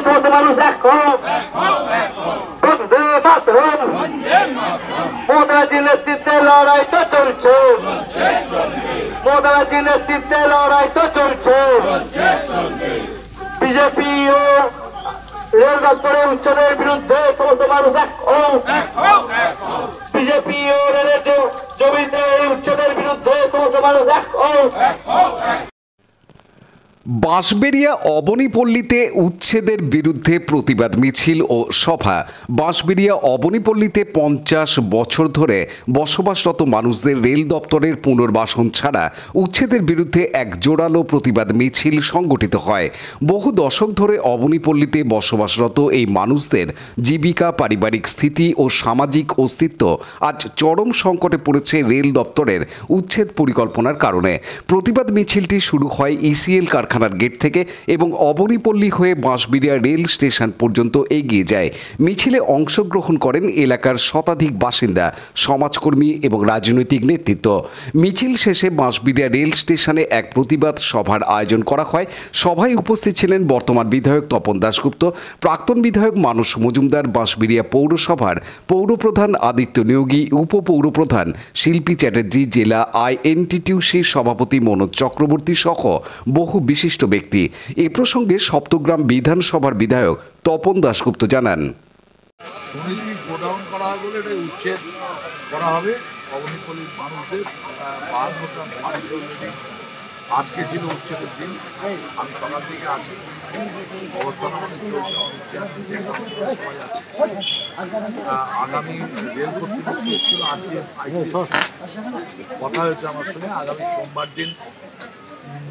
সমস্ত মানুষ দেখো বন্দে মাতরম মোদিজির নেতৃত্বে লড়াই তো চলছে মোদিজির নেতৃত্বে লড়াই তো চলছে বিজেপি ও রেল দপ্তরের উচ্ছেদের বিরুদ্ধে সমস্ত মানুষ দেখো বিজেপি ও রেলের জমিতে এই উচ্ছেদের বিরুদ্ধে সমস্ত মানুষ দেখো। বাঁশবেড়িয়া অবনীপল্লীতে উচ্ছেদের বিরুদ্ধে প্রতিবাদ মিছিল ও সভা। বাঁশবেড়িয়া অবনীপল্লীতে 50 বছর ধরে বসবাসরত মানুষদের রেল দপ্তরের পুনর্বাসন ছাড়া উচ্ছেদের বিরুদ্ধে এক জোরালো প্রতিবাদ মিছিল সংগঠিত হয়। বহু দশক ধরে অবনীপল্লীতে বসবাসরত এই মানুষদের জীবিকা, পারিবারিক স্থিতি ও সামাজিক অস্তিত্ব আজ চরম সংকটে পড়েছে রেল দপ্তরের উচ্ছেদ পরিকল্পনার কারণে। প্রতিবাদ মিছিলটি শুরু হয় ইসিএল কারখানার গেট থেকে এবং অবনীপল্লী হয়ে বাঁশবেড়িয়া রেল স্টেশন পর্যন্ত এগিয়ে যায়। মিছিলে অংশগ্রহণ করেন এলাকার শতাধিক বাসিন্দা, সমাজকর্মী এবং রাজনৈতিক নেতৃত্ব। মিছিল শেষে বাঁশবেড়িয়া রেল স্টেশনে এক প্রতিবাদ সভার আয়োজন করা হয়। সভায় উপস্থিত ছিলেন বর্তমান বিধায়ক তপন দাশগুপ্ত, প্রাক্তন বিধায়ক মানস মজুমদার, বাঁশবেড়িয়া পৌরসভার পৌরপ্রধান আদিত্য নিয়োগী, উপপৌরপ্রধান শিল্পী চ্যাটার্জি, জেলা আইএনটিটিউসির সভাপতি মনোজ চক্রবর্তী সহ বহু বিশিষ্ট ব্যক্তি। এ প্রসঙ্গে সপ্তগ্রাম বিধানসভার বিধায়ক তপন দাশগুপ্ত জানান, গোডাউন করা হবে বলে এটা উচ্ছেদ করা হবে অবনীপল্লীর মানুষদের। আজকে ছিল উচ্ছেদের দিন, আমি সকাল থেকে আছি, অবস্থান আমাদের চলছে, আগামী রেল কর্তৃপক্ষ ছিল আজকে কথা হয়েছে আমার সঙ্গে, আগামী সোমবার দিন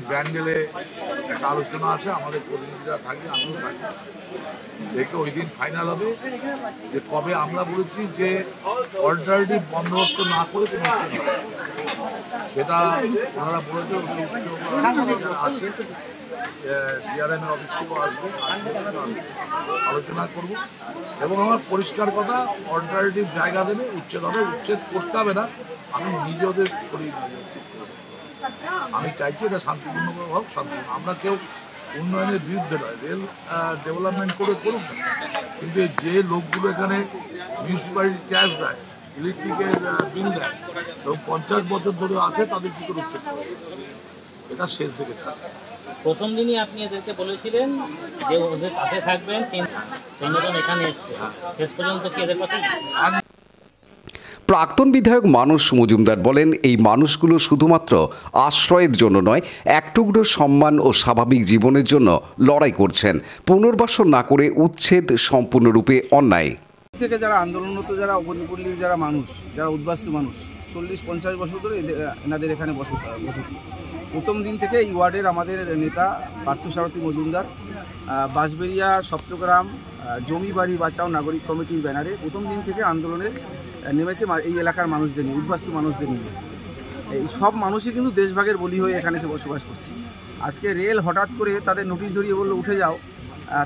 ব্যান্ডেলে একটা আলোচনা আছে, আমাদের প্রতিনিধিরা থাকবে, আমিও থাকবো, দেখে ওই দিন ফাইনাল হবে যে কবে। আমরা বলেছি যে অল্টারনেটিভ বন্দোবস্ত না করে কোনো সেটা ওনারা বলেছে, আছে ডিআরএম এর অফিস থেকেও আসবে, আলোচনা করব এবং আমার পরিষ্কার কথা, অল্টারনেটিভ জায়গা দেবে, উচ্ছেদ হবে, উচ্ছেদ করতে হবে না, আমি নিজে ওদের শরীর আমি চাইছি এটা শান্তিপূর্ণভাবে হোক, শান্তিপূর্ণ। আমরা কেউ উন্নয়নের বিরুদ্ধে নয়, রেল ডেভেলপমেন্ট করে করুক, কিন্তু যে লোকগুলো এখানে মিউনিসিপ্যালিটি ট্যাক্স দেয়, ইলেকট্রিকের বিল দেয় এবং 50 বছর ধরে আছে, তাদের কি করে উচ্ছেদ করে, এটা শেষ দিকে ছাড়বে। প্রথম দিনই আপনি এদেরকে বলেছিলেন যে ওদের কাছে থাকবেন, তিনজন এখানে এসছে, শেষ পর্যন্ত কি এদের কথা? প্রাক্তন বিধায়ক মানস মজুমদার বলেন, এই মানুষগুলো শুধুমাত্র আশ্রয়ের জন্য নয়, এক টুকরো সম্মান ও স্বাভাবিক জীবনের জন্য লড়াই করছেন। পুনর্বাসন না করে উচ্ছেদ সম্পূর্ণরূপে অন্যায়। থেকে যারা আন্দোলনরত, যারা অবনীপল্লীর যারা মানুষ, যারা উদ্বাস্তু মানুষ, 40-50 বছর ধরে এনাদের এখানে বসতি। প্রথম দিন থেকে এই ওয়ার্ডের আমাদের নেতা পার্থসারথী মজুমদার বাঁশবেড়িয়া সপ্তগ্রাম জমি বাড়ি বাঁচাও নাগরিক কমিটির ব্যানারে প্রথম দিন থেকে আন্দোলনে নেমেছে এই এলাকার মানুষদের নিয়ে, উদ্বাস্তু মানুষদের নিয়ে। এই সব মানুষই কিন্তু দেশভাগের বলি হয়ে এখানে এসে বসবাস করছে। আজকে রেল হঠাৎ করে তাদের নোটিশ ধরিয়ে বললো উঠে যাও,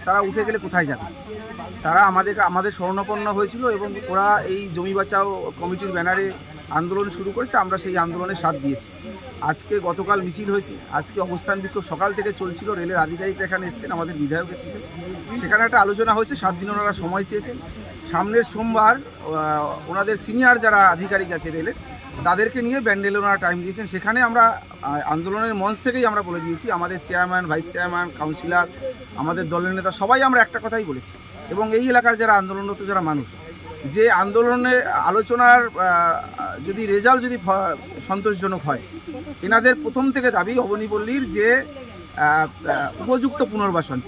তারা উঠে গেলে কোথায় যাবে? তারা আমাদের শরণাপন্ন হয়েছিল এবং ওরা এই জমি বাঁচাও কমিটির ব্যানারে আন্দোলন শুরু করেছে, আমরা সেই আন্দোলনে সাথ দিয়েছি। আজকে গতকাল মিছিল হয়েছে, আজকে অবস্থান বিক্ষোভ সকাল থেকে চলছিল, রেলের আধিকারিকরা এখানে এসেছেন, আমাদের বিধায়ক এসেছিলেন, সেখানে একটা আলোচনা হয়েছে, 7 দিন ওনারা সময় চেয়েছেন। সামনের সোমবার ওনাদের সিনিয়র যারা আধিকারিক আছে রেলের, তাদেরকে নিয়ে ব্যান্ডেলে ওনারা টাইম দিয়েছেন। সেখানে আমরা আন্দোলনের মঞ্চ থেকেই আমরা বলে দিয়েছি, আমাদের চেয়ারম্যান, ভাইস চেয়ারম্যান, কাউন্সিলর, আমাদের দলের নেতা সবাই আমরা একটা কথাই বলেছি। এবং এই এলাকার যারা আন্দোলনরত যারা মানুষ, যে আন্দোলনে আলোচনার যদি রেজাল্ট যদি সন্তোষজনক হয়, এনাদের প্রথম থেকে দাবি অবনীপল্লীর যে উপযুক্ত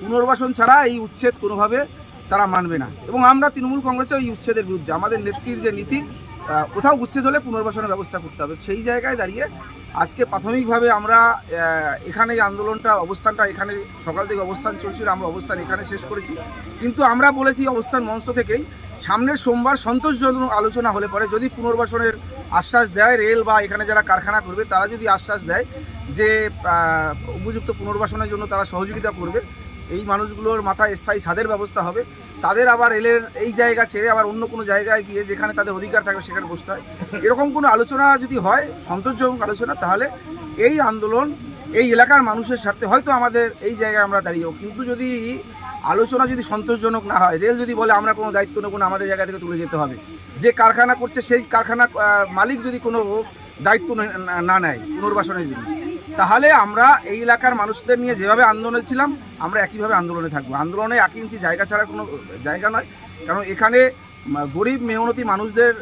পুনর্বাসন ছাড়া এই উচ্ছেদ কোনোভাবে তারা মানবে না। এবং আমরা তৃণমূল কংগ্রেসে এই উচ্ছেদের বিরুদ্ধে, আমাদের নেত্রীর যে নীতি, কোথাও উচ্ছেদ হলে পুনর্বাসনের ব্যবস্থা করতে হবে, সেই জায়গায় দাঁড়িয়ে আজকে প্রাথমিকভাবে আমরা এখানে আন্দোলনটা অবস্থানটা এখানে সকাল থেকে অবস্থান চলছিল, আমরা অবস্থান এখানে শেষ করেছি। কিন্তু আমরা বলেছি অবস্থান মঞ্চ থেকেই, সামনের সোমবার সন্তোষজনক আলোচনা হলে পরে যদি পুনর্বাসনের আশ্বাস দেয় রেল বা এখানে যারা কারখানা করবে তারা যদি আশ্বাস দেয় যে উপযুক্ত পুনর্বাসনের জন্য তারা সহযোগিতা করবে, এই মানুষগুলোর মাথায় স্থায়ী ছাদের ব্যবস্থা হবে, তাদের আবার রেলের এই জায়গা ছেড়ে আবার অন্য কোনো জায়গায় গিয়ে যেখানে তাদের অধিকার থাকবে সেখানে বসতে হয়। এরকম কোনো আলোচনা যদি হয়, সন্তোষজনক আলোচনা, তাহলে এই আন্দোলন এই এলাকার মানুষের স্বার্থে হয়তো আমাদের এই জায়গায় আমরা দাঁড়িয়েও। কিন্তু যদি আলোচনা যদি সন্তোষজনক না হয়, রেল যদি বলে আমরা কোনো দায়িত্ব নেব না, আমাদের জায়গা থেকে তুলে যেতে হবে, যে কারখানা করছে সেই কারখানা মালিক যদি কোনো দায়িত্ব না নেয় পুনর্বাসনের জন্য, তাহলে আমরা এই এলাকার মানুষদের নিয়ে যেভাবে আন্দোলনে ছিলাম আমরা একইভাবে আন্দোলনে থাকবো। আন্দোলনে 1 ইঞ্চি জায়গা ছাড়া কোনো জায়গা নয়, কারণ এখানে গরিব মেহনতি মানুষদের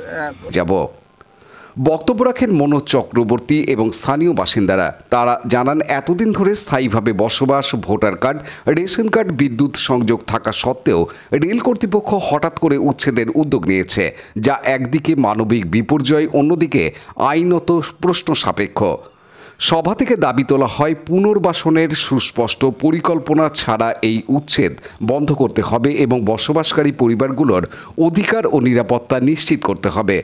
যাব। বক্তব্য রাখেন মনোজ চক্রবর্তী এবং স্থানীয় বাসিন্দারা। তারা জানান, এতদিন ধরে স্থায়ীভাবে বসবাস, ভোটার কার্ড, রেশন কার্ড, বিদ্যুৎ সংযোগ থাকা সত্ত্বেও রেল কর্তৃপক্ষ হঠাৎ করে উচ্ছেদের উদ্যোগ নিয়েছে, যা একদিকে মানবিক বিপর্যয়, অন্যদিকে আইনত প্রশ্ন সাপেক্ষ। সভা থেকে দাবি তোলা হয়, পুনর্বাসনের সুস্পষ্ট পরিকল্পনা ছাড়া এই উচ্ছেদ বন্ধ করতে হবে এবং বসবাসকারী পরিবারগুলোর অধিকার ও নিরাপত্তা নিশ্চিত করতে হবে।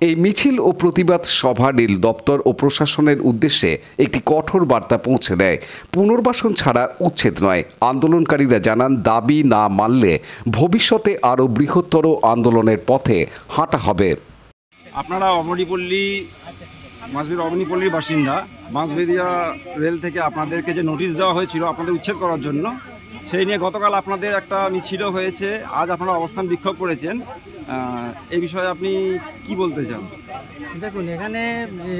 এই মিছিল ও প্রতিবাদ সভা রেল দপ্তর ও প্রশাসনের উদ্দেশ্যে একটি কঠোর বার্তা পৌঁছে দেয়। পুনর্বাসন ছাড়া উচ্ছেদ নয়। আন্দোলনকারীরা জানান, দাবি না মানলে ভবিষ্যতে আরও বৃহত্তর আন্দোলনের পথে হাঁটা হবে। আপনারা অবনীপল্লীর বাসিন্দা, বাঁশবেড়িয়া রেল থেকে আপনাদেরকে যে নোটিশ দেওয়া হয়েছিল আপনাদের উচ্ছেদ করার জন্য, সেই নিয়ে গতকাল আপনাদের একটা মিছিলও হয়েছে, আজ আপনারা অবস্থান বিক্ষোভ করেছেন, এই বিষয়ে আপনি কি বলতে চান? দেখুন, এখানে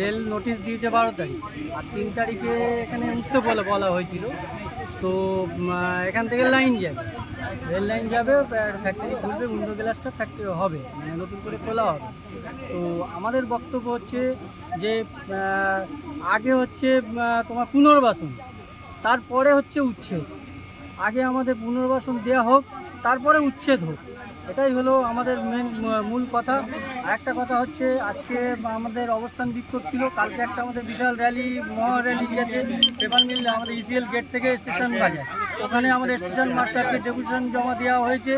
রেল নোটিশ দিয়েছে 12 তারিখ, আর 3 তারিখে এখানে উঠতে বলা হয়েছিল। তো এখান থেকে লাইন যাবে, রেল লাইন যাবে, ফ্যাক্টরি খুলবে, উইন্ডো গ্লাসটা ফ্যাক্টরি হবে, মানে নতুন করে খোলা হবে। তো আমাদের বক্তব্য হচ্ছে যে আগে হচ্ছে তোমার পুনর্বাসন, তারপরে হচ্ছে উচ্ছেদ। আগে আমাদের পুনর্বাসন দেওয়া হোক, তারপরে উচ্ছেদ হোক, এটাই হলো আমাদের মূল কথা। আরেকটা কথা হচ্ছে, আজকে আমাদের অবস্থান বিক্ষোভ ছিল, কালকে একটা আমাদের বিশাল র্যালি, মহা র্যালি গেছে পেপার মিল আমাদের ইসিএল গেট থেকে স্টেশন বাজার, ওখানে আমাদের স্টেশন মাস্টারকে ডেপুটেশন জমা দেওয়া হয়েছে।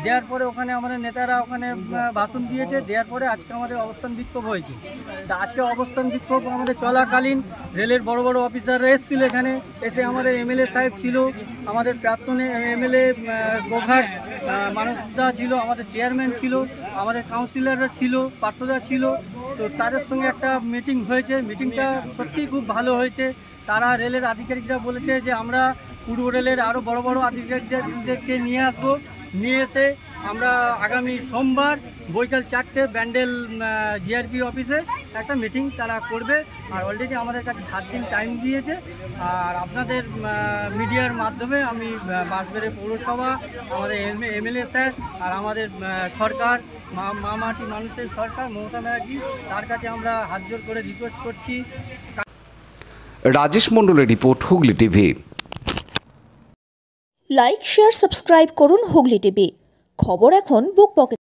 দেওয়ার পরে ওখানে আমাদের নেতারা ওখানে ভাষণ দিয়েছে, দেওয়ার পরে আজকে আমাদের অবস্থান বিক্ষোভ হয়েছে। তা আজকে অবস্থান বিক্ষোভ আমাদের চলাকালীন রেলের বড় বড় অফিসাররা এসেছিল, এখানে এসে আমাদের এমএলএ সাহেব ছিল, আমাদের প্রাক্তন এমএলএ গোঘাট মানসদা ছিল, আমাদের চেয়ারম্যান ছিল, আমাদের কাউন্সিলররা ছিল, পার্থদা ছিল। তো তাদের সঙ্গে একটা মিটিং হয়েছে, মিটিংটা সত্যিই খুব ভালো হয়েছে। তারা রেলের আধিকারিকরা বলেছে যে আমরা পূর্ব রেলের আরও বড় বড় আধিকারিকদেরকে নিয়ে আসবো, নিয়ে এসে আমরা আগামী সোমবার বৈকাল 4টে ব্যান্ডেল জিআরপি অফিসে একটা মিটিং তারা করবে। আর অলরেডি আমাদের কাছে 7 দিন টাইম দিয়েছে। আর আপনাদের মিডিয়ার মাধ্যমে আমি বাঁশবেড়িয়া পৌরসভা, আমাদের এমএলএ স্যার আর আমাদের সরকার, মামাটি মানুষের সরকার মমতা ব্যানার্জি, তার কাছে আমরা হাত জোর করে রিকোয়েস্ট করছি। রাজেশ মণ্ডলের report, Hooghly TV. Like, share, subscribe করুন হুগলি টিভি। খবর এখন বুক পকেট।